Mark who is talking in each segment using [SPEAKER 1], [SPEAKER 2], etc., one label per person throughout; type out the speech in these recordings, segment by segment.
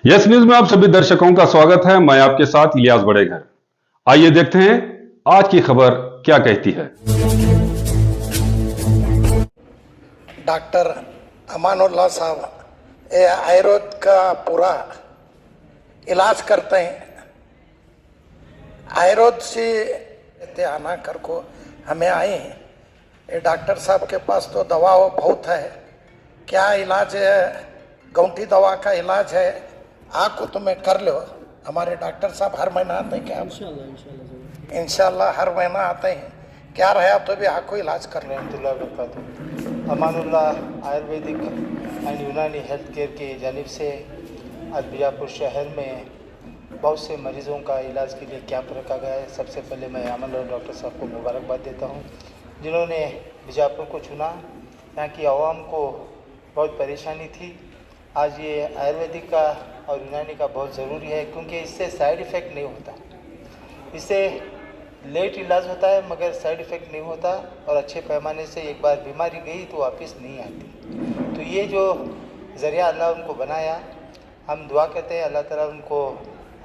[SPEAKER 1] Yes news में आप सभी दर्शकों का स्वागत है। मैं आपके साथ इलियास बड़ेघर। आइए देखते हैं आज की खबर क्या कहती है।
[SPEAKER 2] डॉक्टर अमानुल्लाह साहब ये आयुर्वेद का पूरा इलाज करते हैं। आयुर्वेद से आना कर को हमें आए हैं। ये डॉक्टर साहब के पास तो दवा बहुत है। क्या इलाज है? गौंठी दवा का इलाज है। आपको तो मैं कर लो। हमारे डॉक्टर साहब हर महीना आते हैं क्या? इंशाल्लाह हर महीना आते हैं। क्या रहे आप तो भी आपको इलाज कर लो।
[SPEAKER 3] अमानुल्लाह आयुर्वेदिक एंड यूनानी हेल्थ केयर की जानिब से आज बीजापुर शहर में बहुत से मरीज़ों का इलाज के लिए कैंप रखा गया है। सबसे पहले मैं अमानुल्लाह डॉक्टर साहब को मुबारकबाद देता हूं, जिन्होंने बीजापुर को चुना। यहाँ की आवाम को बहुत परेशानी थी। आज ये आयुर्वेदिक का और यूनानी का बहुत ज़रूरी है, क्योंकि इससे साइड इफ़ेक्ट नहीं होता। इससे लेट इलाज होता है मगर साइड इफ़ेक्ट नहीं होता, और अच्छे पैमाने से एक बार बीमारी गई तो वापस नहीं आती। तो ये जो ज़रिया अल्लाह उनको बनाया, हम दुआ करते हैं अल्लाह ताला उनको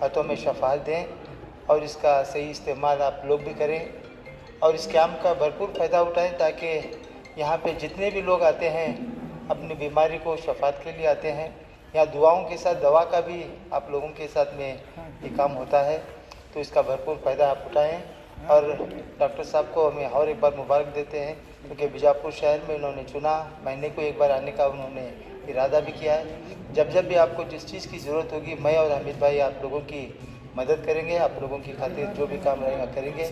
[SPEAKER 3] हाथों में शफाअत दें और इसका सही इस्तेमाल आप लोग भी करें और इस कैंप का भरपूर फ़ायदा उठाएं, ताकि यहाँ पे जितने भी लोग आते हैं अपनी बीमारी को शफाअत के लिए आते हैं। यहाँ दुआओं के साथ दवा का भी आप लोगों के साथ में ये काम होता है, तो इसका भरपूर फ़ायदा आप उठाएं। और डॉक्टर साहब को हमें और एक बार मुबारक देते हैं, क्योंकि बीजापुर शहर में उन्होंने चुना, महीने को एक बार आने का उन्होंने इरादा भी किया है। जब जब भी आपको जिस चीज़ की ज़रूरत होगी, मैं और हामिद भाई आप लोगों की मदद करेंगे, आप लोगों की खातिर जो भी काम रहेगा करेंगे।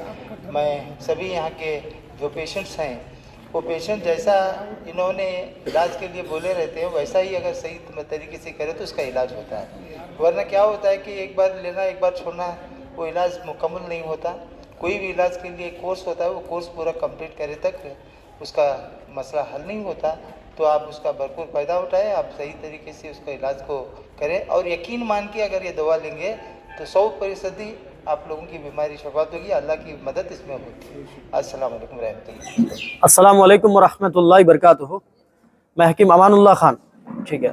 [SPEAKER 3] मैं सभी यहाँ के जो पेशेंट्स हैं, वो पेशेंट जैसा इन्होंने इलाज के लिए बोले रहते हैं वैसा ही अगर सही तरीके से करे तो उसका इलाज होता है। वरना क्या होता है कि एक बार लेना एक बार छोड़ना, वो इलाज मुकम्मल नहीं होता। कोई भी इलाज के लिए कोर्स होता है, वो कोर्स पूरा कंप्लीट करे तक उसका मसला हल नहीं होता। तो आप उसका भरपूर फ़ायदा उठाएं, आप सही तरीके से उसका इलाज को करें और यकीन मान के अगर ये दवा लेंगे तो 100% आप लोगों की बीमारी शफात होगी। अल्लाह की मदद इसमें होती है। अस्सलाम वालेकुम रहमतुल्लाह।
[SPEAKER 4] अस्सलाम वालेकुम वरहमतुल्लाहि वबरकातुहू। मैं हकीम अमानुल्लाह खान, ठीक है।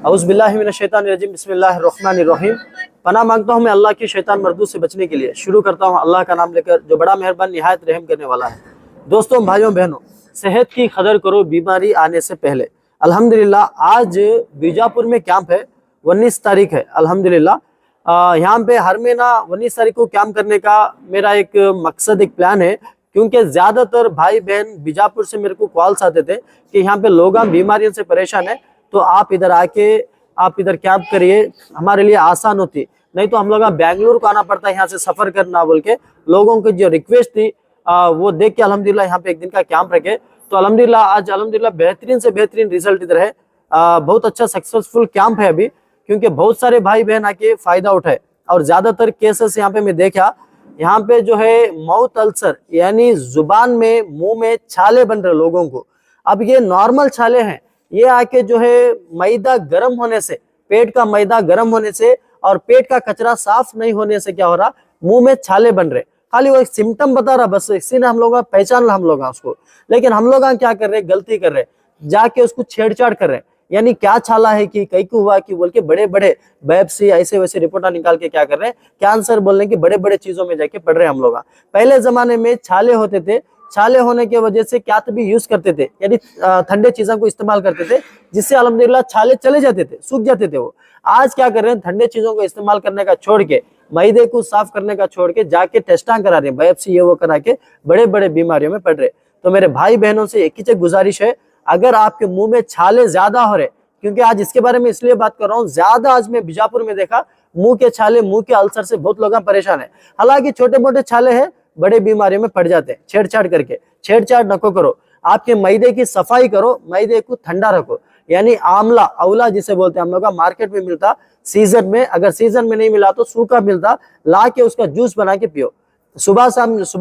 [SPEAKER 4] औज़ु बिल्लाहि मिनश शैतानिर रजीम, बिस्मिल्लाहिर रहमानिर रहीम। पनाह मांगता हूँ मैं अल्लाह की शैतान मर्दूद से बचने के लिए। शुरू करता हूँ अल्लाह का नाम लेकर, जो बड़ा मेहरबान निहायत रहम करने वाला है। दोस्तों, भाइयों बहनों, सेहत की कदर करो बीमारी आने से पहले। अल्हम्दुलिल्लाह आज बीजापुर में कैंप है, 19 तारीख है। अल्हम्दुलिल्लाह यहाँ पे हर महीना 19 तारीख को कैंप करने का मेरा एक मकसद, एक प्लान है, क्योंकि ज्यादातर भाई बहन बीजापुर से मेरे को कॉल्स आते थे कि यहाँ पे लोग बीमारियों से परेशान है, तो आप इधर आके आप इधर कैंप करिए, हमारे लिए आसान होती। नहीं तो हम लोग बेंगलुरु को आना पड़ता है यहाँ से सफर करना बोल के। लोगों की जो रिक्वेस्ट थी वो देख के अल्हम्दुलिल्लाह यहाँ पे एक दिन का कैंप रखे। तो अल्हम्दुलिल्लाह आज अल्हम्दुलिल्लाह बेहतरीन से बेहतरीन रिजल्ट इधर है। बहुत अच्छा सक्सेसफुल कैंप है अभी, क्योंकि बहुत सारे भाई बहन आके फायदा उठाए। और ज्यादातर केसेस यहाँ पे मैं देखा, यहाँ पे जो है माउथ अल्सर यानी जुबान में मुंह में छाले बन रहे लोगों को। अब ये नॉर्मल छाले हैं, ये आके जो है मैदा गर्म होने से, पेट का मैदा गर्म होने से और पेट का कचरा साफ नहीं होने से क्या हो रहा, मुंह में छाले बन रहे। खाली वो एक सिम्टम बता रहा, बस इसी ने हम लोग पहचान ला हम लोग उसको। लेकिन हम लोग क्या कर रहे, गलती कर रहे, जाके उसको छेड़छाड़ कर रहे। यानी क्या छाला है कि कई को हुआ कि बोल के बड़े बड़े बायोप्सी ऐसे वैसे रिपोर्टा निकाल के क्या कर रहे हैं, कैंसर बोलने की बड़े बड़े चीजों में जाके पड़ रहे हम लोग। पहले जमाने में छाले होते थे, छाले होने की वजह से क्या भी यूज करते थे, यानी ठंडे चीजों को इस्तेमाल करते थे, जिससे अल्हम्दुलिल्लाह छाले चले जाते थे, सूख जाते थे वो। आज क्या कर रहे हैं, ठंडे चीजों को इस्तेमाल करने का छोड़ के, मैदे को साफ करने का छोड़ के जाके टेस्टा करा रहे हैं, बायोप्सी ये वो करा के बड़े बड़े बीमारियों में पड़ रहे। तो मेरे भाई बहनों से एक ही गुजारिश है, अगर आपके मुंह में छाले ज्यादा हो रहे, क्योंकि आज इसके बारे में इसलिए बात कर रहा हूँ, ज्यादा आज मैं बीजापुर में देखा मुंह के छाले, मुंह के अल्सर से बहुत लोग परेशान है। हालांकि छोटे मोटे छाले हैं, बड़े बीमारियों में पड़ जाते हैं छेड़छाड़ करके। छेड़छाड़ नको करो, आपके मैदे की सफाई करो, मैदे को ठंडा रखो। यानी आंवला, अवला जिसे बोलते हैं हम लोग, मार्केट में मिलता सीजन में, अगर सीजन में नहीं मिला तो सूखा मिलता, ला के उसका जूस बना के पियो। सुबह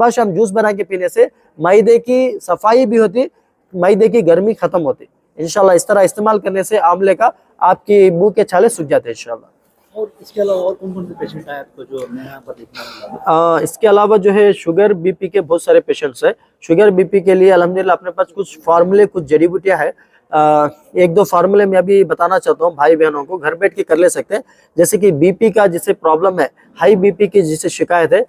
[SPEAKER 4] शाम जूस बना के पीने से मैदे की सफाई भी होती, मैदे की गर्मी खत्म होती। इंशाल्लाह इस तरह इस्तेमाल करने से आंवले का आपकी मुंह के छाले सूख जाते हैं इंशाल्लाह।
[SPEAKER 5] और इसके अलावा और कौन कौन से पेशेंट आए आपको जो मैं यहाँ पर देखना?
[SPEAKER 4] इसके अलावा जो है शुगर बीपी के बहुत सारे पेशेंट्स हैं। शुगर बीपी के लिए अल्हम्दुलिल्लाह अपने पास कुछ फार्मूले, कुछ जड़ी बूटियां है, एक दो फार्मूले मैं अभी बताना चाहता हूँ भाई बहनों को, घर बैठ के कर ले सकते हैं। जैसे कि बीपी का जिसे प्रॉब्लम है, हाई बीपी की जिसे शिकायत है,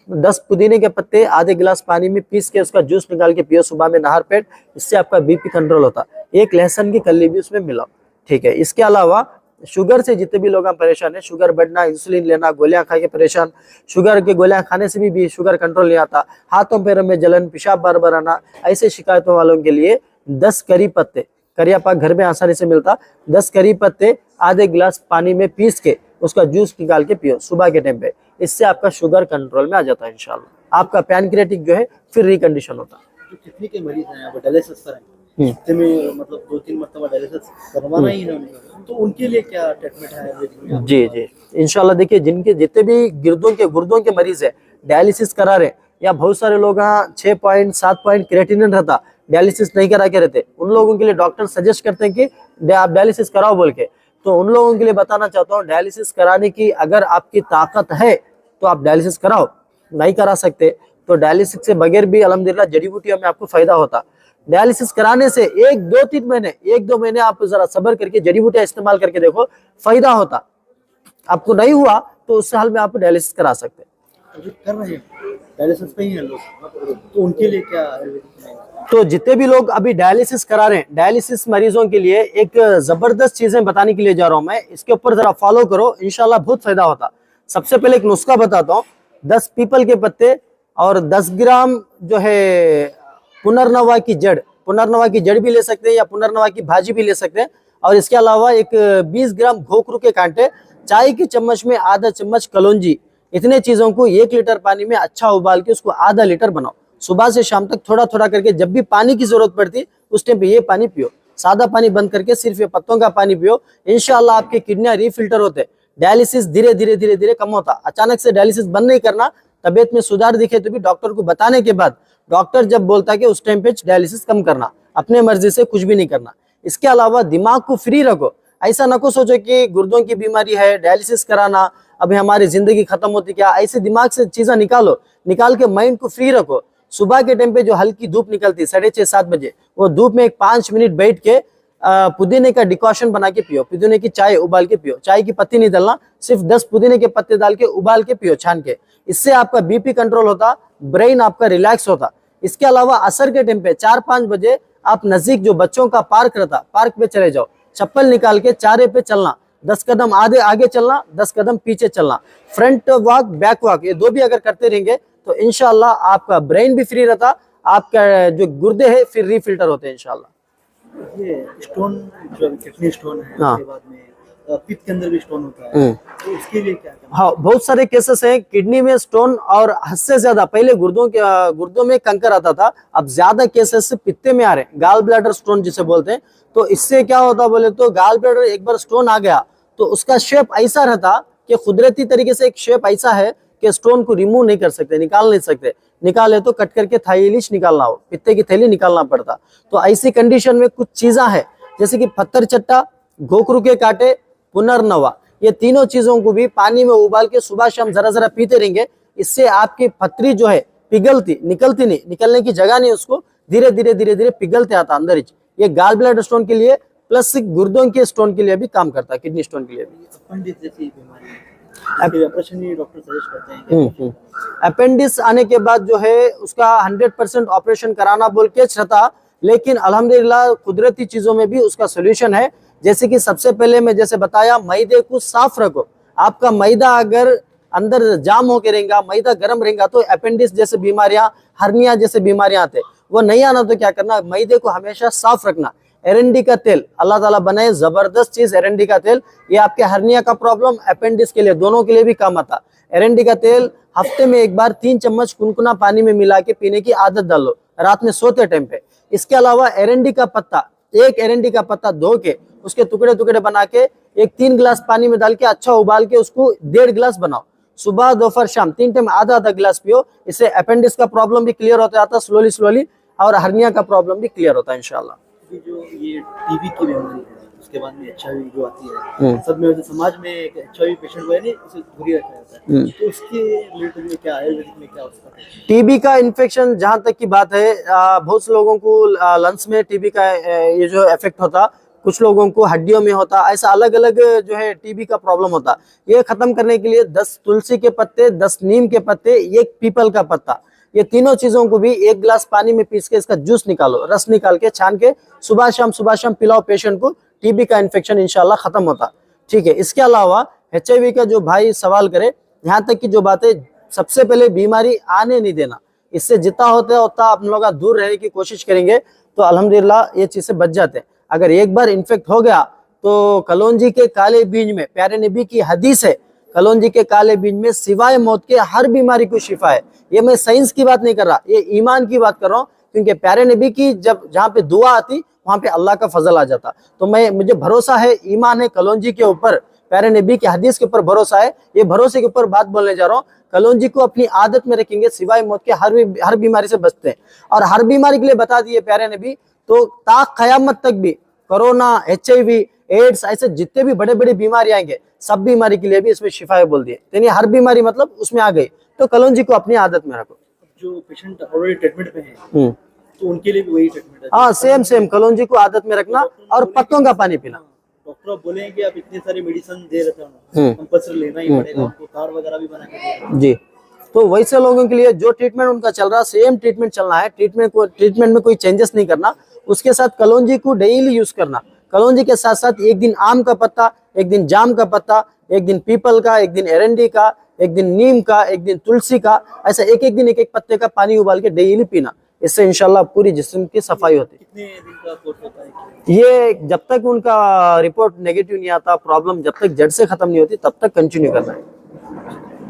[SPEAKER 4] 10 पुदीने के पत्ते आधे गिलास पानी में पीस के उसका जूस निकाल के पियो सुबह में नहर पेट, इससे आपका बीपी कंट्रोल होता है। एक लहसुन की कली भी उसमें मिलाओ, ठीक है। इसके अलावा शुगर से जितने भी लोग परेशान है, शुगर बढ़ना, इंसुलिन लेना, गोलियां खा के परेशान, शुगर की गोलियां खाने से भी शुगर कंट्रोल नहीं आता, हाथों पैरों में जलन, पेशाब बार बार आना, ऐसे शिकायतों वालों के लिए 10 करी पत्ते, करिया पाक घर में आसानी से मिलता, 10 करी पत्ते आधे गिलास पानी में पीस के उसका जूस निकाल के पियो सुबह के टाइम पे, इससे आपका शुगर कंट्रोल में आ जाता है इंशाल्लाह। आपका पैनक्रियाटिक जो है फिर रिकंडीशन होता है।
[SPEAKER 5] जो कितने के मरीज हैं यहाँ पर डायलिसिस पर हैं, हफ्ते में मतलब 2-3 मरतबा डायलिसिस करवाना ही इन्होंने, तो उनके लिए क्या ट्रीटमेंट है आयुर्वेदिक में?
[SPEAKER 4] जी जी इंशाल्लाह। देखिए, जिनके जितने भी गुर्दों के मरीज है डायलिसिस करा रहे, या बहुत सारे लोग 6 पॉइंट 7 पॉइंट क्रिएटिनिन रहता, डायलिसिस नहीं करा के रहते, उन लोगों के लिए डॉक्टर सजेस्ट करते हैं कि आप डायलिसिस कराओ बोल के। तो उन लोगों के लिए बताना चाहता हूँ, डायलिसिस कराने की अगर आपकी ताकत है तो आप डायलिसिस कराओ, नहीं करा सकते तो डायलिसिस से बगैर भी अल्हम्दुलिल्लाह जड़ी बूटियों में आपको फायदा होता। डायलिसिस कराने से 1-2 महीने आप जरा सब्र करके जड़ी बूटियां इस्तेमाल करके देखो, फायदा होता। आपको नहीं हुआ तो उस हाल में आप डायलिसिस करा सकते।
[SPEAKER 5] जो कर रहे हैं डायलिसिस पे ही हैं लोग, तो उनके लिए क्या आयुर्वेदिक में?
[SPEAKER 4] तो जितने भी लोग अभी डायलिसिस करा रहे हैं, डायलिसिस मरीजों के लिए एक जबरदस्त चीजें बताने के लिए जा रहा हूं मैं, इसके ऊपर जरा फॉलो करो, इंशाल्लाह बहुत फायदा होता। सबसे पहले एक नुस्खा बताता हूँ। 10 पीपल के पत्ते और 10 ग्राम जो है पुनर्नवा की जड़ भी ले सकते हैं, या पुनर्नवा की भाजी भी ले सकते हैं। और इसके अलावा एक 20 ग्राम घोकरू के कांटे, चाय की चम्मच में आधा चम्मच कलौंजी, इतने चीजों को 1 लीटर पानी में अच्छा उबाल के उसको आधा लीटर बनाओ। सुबह से शाम तक थोड़ा थोड़ा करके, जब भी पानी की जरूरत पड़ती उस टाइम पे ये पानी पियो, सादा पानी बंद करके सिर्फ ये पत्तों का पानी पियो। इंशाल्लाह आपके किडनियां रिफिल्टर होते, डायलिसिस धीरे धीरे कम होता। अचानक से डायलिसिस बंद नहीं करना, तबियत में सुधार दिखे तो भी डॉक्टर को बताने के बाद, डॉक्टर जब बोलता है कि उस टाइम पे डायलिसिस कम करना, अपने मर्जी से कुछ भी नहीं करना। इसके अलावा दिमाग को फ्री रखो, ऐसा ना को सोचो कि गुर्दों की बीमारी है डायलिसिस कराना, अभी हमारी जिंदगी खत्म होती क्या, ऐसे दिमाग से चीजें निकाल के माइंड को फ्री रखो। सुबह के टाइम पे जो हल्की धूप निकलती 6:30-7 बजे, वो धूप में एक 5 मिनट बैठ के पुदीने का डिकॉशन बना के पियो, पुदीने की चाय उबाल के पियो, चाय की पत्ती नहीं डालना, सिर्फ 10 पुदीने के पत्ते डाल के उबाल के पियो छान के। इससे आपका बीपी कंट्रोल होता, ब्रेन आपका रिलैक्स होता। इसके अलावा असर के टाइम पे 4-5 बजे आप नजदीक जो बच्चों का पार्क रहता, पार्क पे चले जाओ, चप्पल निकाल के चारे पे चलना, 10 कदम आगे चलना, 10 कदम पीछे चलना, फ्रंट वॉक बैक वॉक, ये 2 भी अगर करते रहेंगे तो इंशाल्लाह आपका ब्रेन भी फ्री रहता, आपका जो गुर्दे है फिर रिफिल्टर होते हैं इंशाल्लाह।
[SPEAKER 5] ये स्टोन जो किडनी स्टोन है,
[SPEAKER 4] हाँ।
[SPEAKER 5] उसके बाद में पित्त के अंदर भी स्टोन होता है, तो उसके लिए क्या करना?
[SPEAKER 4] हाँ, बहुत सारे केसेस हैं किडनी में स्टोन, और हद से ज्यादा पहले गुर्दों में कंकर आता था, अब ज्यादा केसेस पित्ते में आ रहे हैं, गाल ब्लैडर स्टोन जिसे बोलते हैं। तो इससे क्या होता बोले तो, गाल ब्लैडर एक बार स्टोन आ गया तो उसका शेप ऐसा रहता कि कुदरती तरीके से एक शेप ऐसा है कि स्टोन को रिमूव नहीं कर सकते, निकाल नहीं सकते, निकाले तो कट करके थाईलिश निकालना हो, पित्ते की थैली निकालना पड़ता। तो ऐसी कंडीशन में कुछ चीजें हैं जैसे कि पत्थर चट्टा, घोकरू के कांटे, पुनर्नवा, ये तीनों चीजों को भी पानी में उबाल के सुबह शाम जरा पीते रहेंगे। इससे आपकी पथरी जो है पिघलती, निकलती नहीं, निकलने की जगह नहीं, उसको धीरे धीरे पिघलते आता अंदर ही। ये गाल ब्लैडर स्टोन के लिए प्लस गुर्दों के स्टोन के लिए भी काम करता है, किडनी स्टोन के लिए भी।
[SPEAKER 5] अपेंडिक्स जैसी बीमारी है, ऑपरेशन ही डॉक्टर सजेस्ट करते हैं।
[SPEAKER 4] अपेंडिक्स आने के बाद जो है उसका 100% ऑपरेशन कराना बोल के रहता, लेकिन अल्हम्दुलिल्लाह कुदरती चीजों में भी उसका सोल्यूशन है। जैसे कि सबसे पहले मैं जैसे बताया, मैदे को साफ रखो। आपका मैदा अगर अंदर जाम होके रहेगा, मैदा गर्म रहेगा, तो अपेंडिक्स जैसे बीमारियां, हर्निया जैसे बीमारियां आते, वो नहीं आना तो क्या करना, मैदे को हमेशा साफ रखना। एरंडी का तेल अल्लाह ताला बनाए जबरदस्त चीज, एरंडी का तेल, ये आपके हर्निया का प्रॉब्लम, अपेंडिक्स के लिए, दोनों के लिए भी काम आता। एरंडी का तेल हफ्ते में एक बार 3 चम्मच कुनकुना पानी में मिला के पीने की आदत डालो रात में सोते टाइम पे। इसके अलावा एरंडी का पत्ता, एक एरंडी का पत्ता धो के उसके टुकड़े बना के एक 3 गिलास पानी में डाल के अच्छा उबाल के उसको 1.5 गिलास बनाओ, सुबह दोपहर शाम 3 टाइम आधा गिलास पियो। इससे अपेंडिक्स का प्रॉब्लम भी क्लियर होता जाता स्लोली, और हर्निया का प्रॉब्लम भी क्लियर होता है इंशाल्लाह।
[SPEAKER 5] जो ये टीबी की बीमारी है, उसके बाद में HIV जो आती है, सब में वैसे समाज में एक HIV पेशेंट को है नहीं, उसे दूरी रखा जाता है, तो उसके रिलेटेड में क्या आयुर्वेदिक में क्या उसका है?
[SPEAKER 4] टीबी का इन्फेक्शन जहां तक की बात है, बहुत से लोगों को लंग्स में टीबी का ये जो इफेक्ट होता, कुछ लोगों को हड्डियों में होता, ऐसा अलग अलग जो है टीबी का प्रॉब्लम होता। ये खत्म करने के लिए 10 तुलसी के पत्ते, 10 नीम के पत्ते, 1 पीपल का पत्ता, ये तीनों चीजों को भी 1 गिलास पानी में पीस के इसका जूस निकालो, रस निकाल के छान के सुबह शाम पिलाओ पेशेंट को, टीबी का इन्फेक्शन इंशाल्लाह खत्म होता। ठीक है। इसके अलावा HIV का जो भाई सवाल करे, यहाँ तक की जो बातें, सबसे पहले बीमारी आने नहीं देना, इससे जितना होता है उतना आप लोग दूर रहने की कोशिश करेंगे तो अल्हम्दुलिल्लाह ये चीज से बच जाते हैं। अगर एक बार इन्फेक्ट हो गया तो कलौंजी के काले बीज में, प्यारे नबी की हदीस है, कलौंजी के काले बीज में सिवाय मौत के हर बीमारी को शिफा है। ये मैं साइंस की बात नहीं कर रहा, ये ईमान की बात कर रहा हूँ, क्योंकि प्यारे नबी की जब जहाँ पे दुआ आती वहां पे अल्लाह का फजल आ जाता। तो मुझे भरोसा है, ईमान है कलौंजी के ऊपर, प्यारे नबी की हदीस के ऊपर भरोसा है। ये भरोसे के ऊपर बात बोलने जा रहा हूँ। कलौंजी को अपनी आदत में रखेंगे, सिवाय मौत के हर बीमारी से बचते हैं। और हर बीमारी के लिए बता दिए प्यारे नबी, तो ता कयामत तक भी कोरोना, HIV, एड्स, ऐसे जितने भी बड़े बड़े बीमारी आएंगे, सब बीमारी के लिए भी इसमें शिफा बोल दिए। यानी हर बीमारी मतलब उसमें आ गई। तो कलौंजी को अपनी आदत में रखो।
[SPEAKER 5] जो पेशेंट ऑलरेडी ट्रीटमेंट में है तो उनके लिए भी वही ट्रीटमेंट है?
[SPEAKER 4] हाँ, सेम कलौंजी को आदत में रखना और पत्तों का पानी पीना।
[SPEAKER 5] डॉक्टर बोले कि आप इतने सारे मेडिसिन दे रहे थे, कंपल्सरी लेना ही पड़ेगा, उनको कार्ड वगैरह भी बना के दे रहे हैं।
[SPEAKER 4] जी, तो वैसे लोगों के लिए जो ट्रीटमेंट उनका चल रहा, सेम ट्रीटमेंट चलना है। ट्रीटमेंट में कोई चेंजेस नहीं करना। उसके साथ कलौंजी को डेली यूज करना। कलौंजी के साथ साथ एक दिन आम का पत्ता, एक दिन जाम का पत्ता, एक दिन पीपल का, एक दिन एरंडी का, एक दिन नीम का, एक दिन तुलसी का, ऐसा एक दिन एक पत्ते का पानी उबाल के डेली पीना। इससे इंशाल्लाह पूरी जिस्म की सफाई होती है।
[SPEAKER 5] कितने दिन का कोर्स होता है?
[SPEAKER 4] ये जब तक उनका रिपोर्ट नेगेटिव नहीं आता, प्रॉब्लम जब तक जड़ से खत्म नहीं होती, तब तक कंटिन्यू करना है।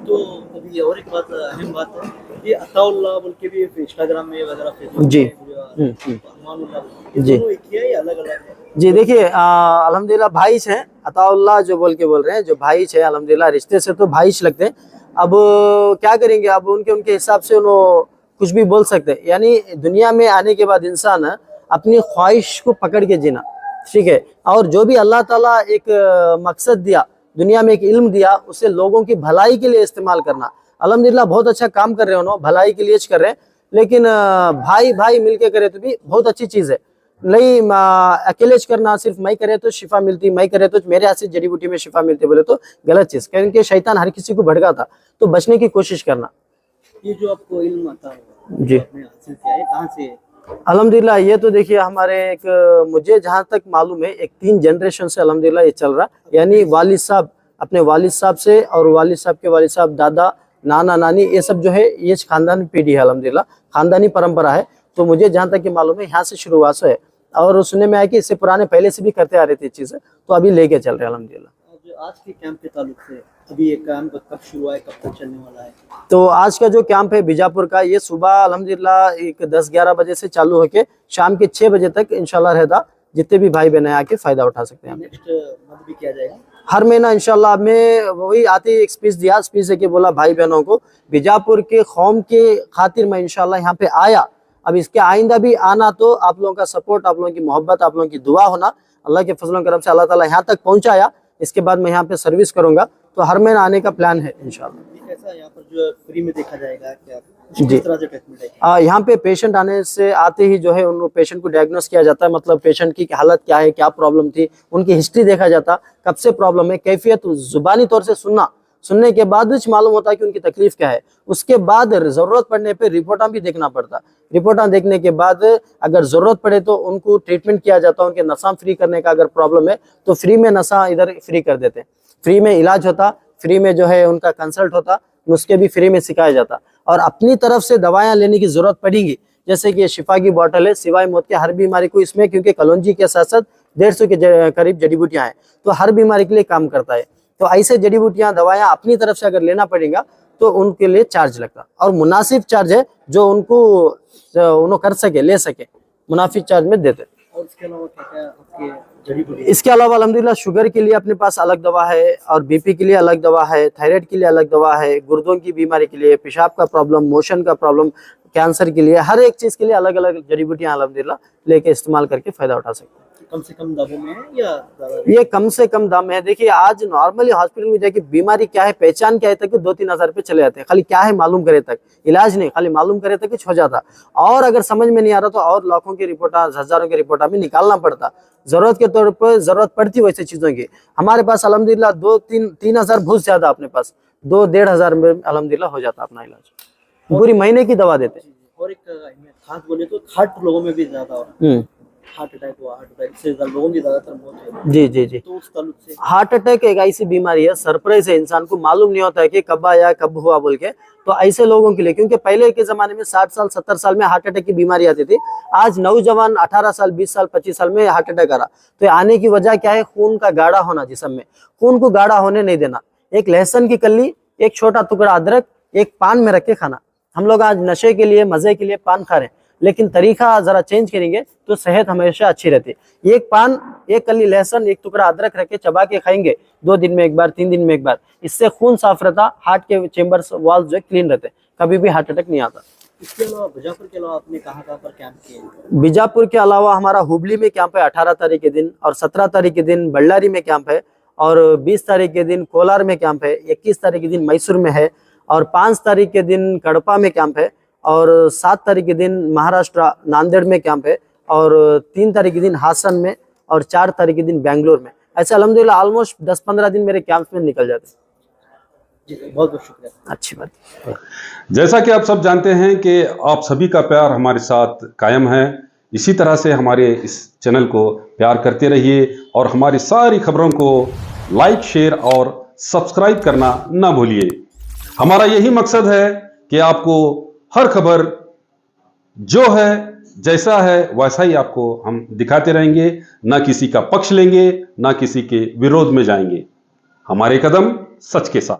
[SPEAKER 5] तो अभी और एक बात, अहम बात है, ये अताउल्लाह बोल के भी इंस्टाग्राम में वगैरह फेसबुक
[SPEAKER 4] जी।
[SPEAKER 5] जी, एक ही है या अलग अलग है?
[SPEAKER 4] जी देखिए, अल्हम्दुलिल्लाह भाईच हैं, अताउल्लाह जो बोल रहे हैं, जो भाईच है, अल्हम्दुलिल्लाह रिश्ते से तो भाईच लगते हैं। अब क्या करेंगे, अब उनके हिसाब से उन्होंने कुछ भी बोल सकते हैं। यानी दुनिया में आने के बाद इंसान अपनी ख्वाहिश को पकड़ के जीना, ठीक है। और जो भी अल्लाह ताला एक मकसद दिया, दुनिया में एक इल्म दिया, उसे लोगों की भलाई के लिए इस्तेमाल करना। अल्हम्दुलिल्लाह बहुत अच्छा काम कर रहे हैं, उन्होंने भलाई के लिए कर रहे हैं। लेकिन भाई मिलके करे तो भी बहुत अच्छी चीज है। नहीं अकेले करना, सिर्फ मैं करे तो शिफा मिलती, मैं करे तो मेरे हाथ से जड़ी बूटी में शिफा मिलती, बोले तो गलत चीज, क्योंकि शैतान हर किसी को भड़काता। तो बचने की कोशिश करना।
[SPEAKER 5] ये जो आपको इल्म आता है
[SPEAKER 4] जी,
[SPEAKER 5] आपने हासिल किया है, कहाँ से?
[SPEAKER 4] अल्हम्दुलिल्लाह ये तो देखिए हमारे एक, मुझे जहाँ तक मालूम है, एक 3 जनरेशन से अल्हम्दुलिल्लाह ये चल रहा। यानी वालिद साहब अपने वालिद साहब से, और वालिद साहब के वालिद साहब, दादा, नाना, नानी, ये सब जो है ये खानदानी पीढ़ी है, अल्हम्दुलिल्लाह खानदानी परंपरा है। तो मुझे जहाँ तक मालूम है यहाँ से शुरुआत है, और सुनने में आया कि इससे पुराने पहले से भी करते आ रहे थे चीज़ें, तो अभी लेके चल रहे हैं अल्हम्दुलिल्लाह।
[SPEAKER 5] आज के कैंप के ताल्लुक से अभी ये कैंप कब शुरू है, कब तक चलने वाला है?
[SPEAKER 4] तो आज का जो कैंप है बीजापुर का, ये सुबह अल्हम्दुलिल्लाह एक 10-11 बजे से चालू होके शाम के 6 बजे तक इंशाल्लाह रहता। जितने भी भाई बहन आके फायदा उठा सकते हैं।
[SPEAKER 5] नेक्स्ट मंथ भी किया जाएगा
[SPEAKER 4] हर महीना इंशाल्लाह। मैं वही आते ही एक स्पीच दिया, स्पीच देके बोला भाई बहनों को, बीजापुर के कौम के खातिर मैं इंशाल्लाह यहाँ पे आया। अब इसके आइंदा भी आना, तो आप लोगों का सपोर्ट, आप लोगों की मोहब्बत, आप लोगों की दुआ होना, अल्लाह के फजल करम से अल्लाह ताला यहाँ तक पहुँचाया। इसके बाद मैं यहाँ पे सर्विस करूंगा, तो हर महीना आने का प्लान है इंशाल्लाह।
[SPEAKER 5] कैसा यहाँ पर जो फ्री में देखा जाएगा, क्या
[SPEAKER 4] जी,
[SPEAKER 5] किस तरह से ट्रीटमेंट है?
[SPEAKER 4] यहाँ पे पेशेंट आने से आते ही जो है उन पेशेंट को डायग्नोस किया जाता है, मतलब पेशेंट की हालत क्या है, क्या प्रॉब्लम थी, उनकी हिस्ट्री देखा जाता, कब से प्रॉब्लम है, कैफियत जुबानी तौर से सुनने के बाद मालूम होता है कि उनकी तकलीफ क्या है। उसके बाद जरूरत पड़ने पे रिपोर्टा भी देखना पड़ता। रिपोर्टा देखने के बाद अगर जरूरत पड़े तो उनको ट्रीटमेंट किया जाता है। उनके नसा फ्री करने का अगर प्रॉब्लम है तो फ्री में नसा इधर फ्री कर देते हैं, फ्री में इलाज होता, फ्री में जो है उनका कंसल्ट होता, नुस्खे भी फ्री में सिखाया जाता। और अपनी तरफ से दवाएं लेने की जरूरत पड़ेगी, जैसे कि ये शिफा की बोतल है, सिवाय मौत के हर बीमारी को इसमें, क्योंकि कलौंजी के साथ साथ 150 के करीब जड़ी बूटियां हैं, तो हर बीमारी के लिए काम करता है। तो ऐसे जड़ी बूटियां, दवाएं अपनी तरफ से अगर लेना पड़ेगा तो उनके लिए चार्ज लगता, और मुनासिब चार्ज है जो उनको कर सके, ले सके, मुनासिब चार्ज में देते।
[SPEAKER 5] और इसके अलावा क्या आपके जड़ी बूटी?
[SPEAKER 4] इसके अलावा अल्हम्दुलिल्लाह शुगर के लिए अपने पास अलग दवा है, और बीपी के लिए अलग दवा है, थायराइड के लिए अलग दवा है, गुर्दों की बीमारी के लिए, पेशाब का प्रॉब्लम, मोशन का प्रॉब्लम, कैंसर के लिए, हर एक चीज के लिए अलग अलग जड़ी बूटियां अल्हम्दुलिल्लाह लेके इस्तेमाल करके फायदा उठा सकते हैं।
[SPEAKER 5] कम से कम दामों में है या ज्यादा?
[SPEAKER 4] ये कम से कम दाम है। देखिए आज नॉर्मली हॉस्पिटल में जाके बीमारी क्या है, पहचान क्या है तक 2-3 हज़ार रुपये चले जाते हैं। खाली क्या है मालूम करे तक, इलाज नहीं, खाली मालूम करे तक कुछ हो जाता। और अगर समझ में नहीं आ रहा तो और लाखों की रिपोर्ट, हजारों की रिपोर्ट हमें निकालना पड़ता। जरूरत के तौर पर जरूरत पड़ती वैसे चीजों की। हमारे पास अल्हम्दुलिल्लाह 2-3 हज़ार बहुत ज्यादा, अपने पास 2-1.5 हज़ार में अल्हम्दुलिल्लाह हो जाता अपना इलाज। पूरी महीने की दवा देते।
[SPEAKER 5] और एक खास बोले तो हार्ट लोगों में भी ज्यादा हो रहा है, हार्ट अटैक हुआ, हार्ट अटैक से लोगों की ज्यादातर मौत है।
[SPEAKER 4] जी जी जी।
[SPEAKER 5] तो उस ताल्लुक से
[SPEAKER 4] हार्ट अटैक एक ऐसी बीमारी है, सरप्राइज है, इंसान को मालूम नहीं होता है कि कब आया कब हुआ बोल के। तो ऐसे लोगों के लिए, क्योंकि पहले के जमाने में 60 साल 70 साल में हार्ट अटैक की बीमारी आती थी, आज नौजवान 18 साल 20 साल 25 साल में हार्ट अटैक आ रहा। तो आने की वजह क्या है? खून का गाढ़ा होना जिस्म में। खून को गाढ़ा होने नहीं देना। एक लहसुन की कली, एक छोटा टुकड़ा अदरक, एक पान में रख के खाना। हम लोग आज नशे के लिए, मजे के लिए पान खा रहे हैं, लेकिन तरीका जरा चेंज करेंगे तो सेहत हमेशा अच्छी रहती है। एक पान, एक कली लहसुन, एक टुकड़ा अदरक रख के चबा के खाएंगे 2 दिन में एक बार, 3 दिन में एक बार, इससे खून साफ रहता, हार्ट के चेम्बर्स वॉल्व जो है क्लीन रहते, कभी भी हार्ट अटैक नहीं आता।
[SPEAKER 5] इसके अलावा बीजापुर के अलावा आपने कहाँ पर कैंप किए?
[SPEAKER 4] बीजापुर के अलावा हमारा हुबली में कैंप है 18 तारीख के दिन, और 17 तारीख के दिन बल्लारी में कैंप है, और 20 तारीख के दिन कोलार में कैंप है, 21 तारीख के दिन मैसूर में है, और 5 तारीख के दिन कड़पा में कैंप है, और 7 तारीख के दिन महाराष्ट्र नांदेड़ में कैंप है, और 3 तारीख के दिन हासन में, और 4 तारीख के दिन बेंगलोर में। ऐसे अल्हम्दुलिल्लाह ऑलमोस्ट 10-15 दिन मेरे कैंप्स में निकल जाते हैं।
[SPEAKER 5] जी बहुत बहुत शुक्रिया।
[SPEAKER 4] अच्छी बात।
[SPEAKER 1] जैसा कि आप सब जानते हैं कि आप सभी का प्यार हमारे साथ कायम है। इसी तरह से हमारे इस चैनल को प्यार करते रहिए और हमारी सारी खबरों को लाइक, शेयर और सब्सक्राइब करना ना भूलिए। हमारा यही मकसद है कि आपको हर खबर जो है, जैसा है वैसा ही आपको हम दिखाते रहेंगे। ना किसी का पक्ष लेंगे, ना किसी के विरोध में जाएंगे। हमारे कदम सच के साथ।